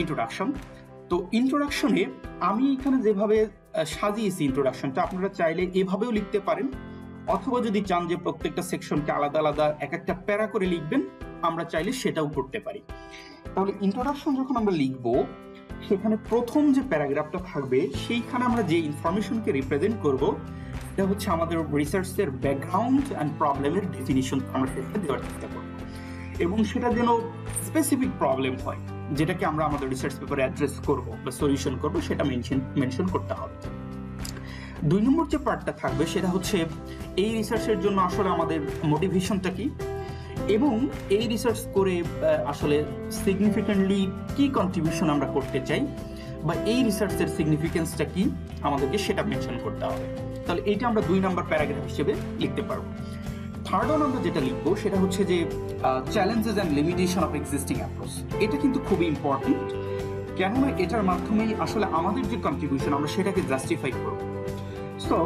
Introduction. তো ইন্ট্রোডাকশনে আমি এখানে যেভাবে সাজিয়েছি ইন্ট্রোডাকশনটা, আপনারা চাইলে এভাবেও লিখতে পারেন, অথবা যদি চান যে প্রত্যেকটা সেকশনকে আলাদা আলাদা এক একটা প্যারা করে লিখবেন, আমরা চাইলে সেটাও করতে পারি। তাহলে ইন্ট্রোডাকশন যখন আমরা লিখবো, সেখানে প্রথম যে প্যারাগ্রাফটা থাকবে সেইখানে আমরা যে ইনফরমেশনকে রিপ্রেজেন্ট করব, এটা হচ্ছে আমাদের রিসার্চের ব্যাকগ্রাউন্ড অ্যান্ড প্রবলেমের ডেফিনিশন আমরা সেখানে দেওয়ার চেষ্টা করব, এবং সেটা যেন স্পেসিফিক প্রবলেম হয় যেটাকে আমরা আমাদের রিসার্চ পেপারে অ্যাড্রেস করব বা সলিউশন করব, সেটা মেনশন করতে হবে। 2 নম্বর যে পার্টটা থাকবে সেটা হচ্ছে এই রিসার্চের জন্য আসলে আমাদের মোটিভেশনটা কি, এবং এই রিসার্চ করে আসলে সিগনিফিকেন্টলি কি কন্ট্রিবিউশন আমরা করতে চাই, বা এই রিসার্চের সিগনিফিকেন্সটা কি আমাদেরকে সেটা মেনশন করতে হবে। তাহলে এইটা আমরা 2 নম্বর প্যারাগ্রাফ হিসেবে লিখতে পারবো। থার্ড ওয়ান আমরা যেটা লিখবো সেটা হচ্ছে যে challenges and limitation of existing approach. এটা কিন্তু খুবই ইম্পর্টেন্ট, কেননা এটার মাধ্যমেই আসলে আমাদের যে কন্ট্রিবিউশন আমরা সেটাকে জাস্টিফাই করবো। সো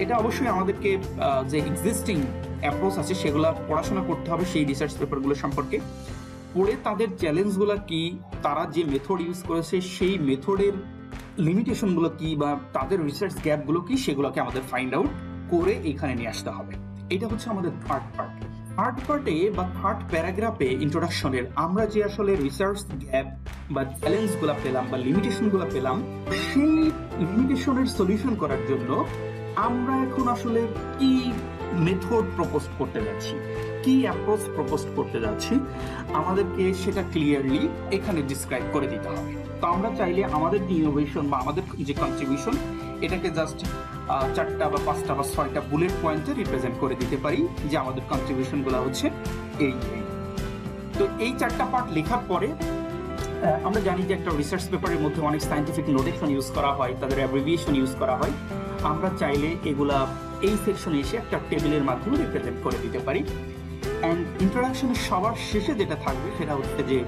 এটা অবশ্যই আমাদেরকে যে এক্সিস্টিং অ্যাপ্রোচ আছে সেগুলো পড়াশোনা করতে হবে, সেই রিসার্চ পেপারগুলো সম্পর্কে পড়ে তাদের চ্যালেঞ্জগুলো কি, তারা যে মেথড ইউজ করেছে সেই মেথডের লিমিটেশনগুলো কি, বা তাদের রিসার্চ গ্যাপগুলো কি, সেগুলোকে আমাদের ফাইন্ড আউট করে এখানে নিয়ে আসতে হবে। এটা হচ্ছে আমাদের থার্ড পার্ট। থার্ড পার্টে বা থার্ড প্যারাগ্রাফে ইন্ট্রোডাকশনের আমরা যে আসলে রিসার্চ গ্যাপ বা চ্যালেঞ্জগুলো পেলাম বা লিমিটেশনগুলো পেলাম, সেই লিমিটেশনের সলিউশন করার জন্য আমরা এখন আসলে কি মেথড প্রপোজ করতে যাচ্ছি, কি অ্যাপ্রোচ প্রপোজ করতে যাচ্ছি, আমাদেরকে সেটা ক্লিয়ারলি এখানে ডিসক্রাইব করে দিতে হবে। তো আমরা চাইলে আমাদের যে ইনোভেশন বা আমাদের যে কন্ট্রিবিউশন, এটাকে জাস্ট 4টা বা 5টা বা 6টা বুলেট পয়েন্টে রিপ্রেজেন্ট করে দিতে পারি যে আমাদের কন্ট্রিবিউশনগুলো হচ্ছে এই। তো এই 4টা পার্ট লেখার পরে আমরা জানি যে একটা রিসার্চ পেপারের মধ্যে অনেক সায়েন্টিফিক নোটেশন ইউজ করা হয়, তাদের অ্যাব্রিভিয়েশন ইউজ করা হয়। আমরা চাইলে এগুলা এই সেকশনে এসে একটা টেবিলের মাধ্যমে রিপ্রেজেন্ট করে দিতে পারি। অ্যান্ড ইন্ট্রোডাকশনের সবার শেষে যেটা থাকবে সেটা হচ্ছে যে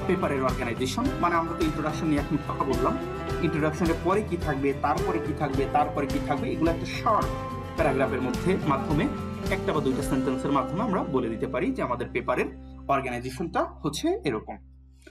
পেপারের অর্গানাইজেশন। মানে আমরা তো ইন্ট্রোডাকশন নিয়ে এখন কথা বললাম, ইন্ট্রোডাকশনের পরে কি থাকবে, তারপরে কি থাকবে, তারপরে কি থাকবে, এগুলো একটা শর্ট প্যারাগ্রাফের মাধ্যমে 1টা বা 2টা সেন্টেন্সের মাধ্যমে আমরা বলে দিতে পারি যে আমাদের পেপারের অর্গানাইজেশনটা হচ্ছে এরকম।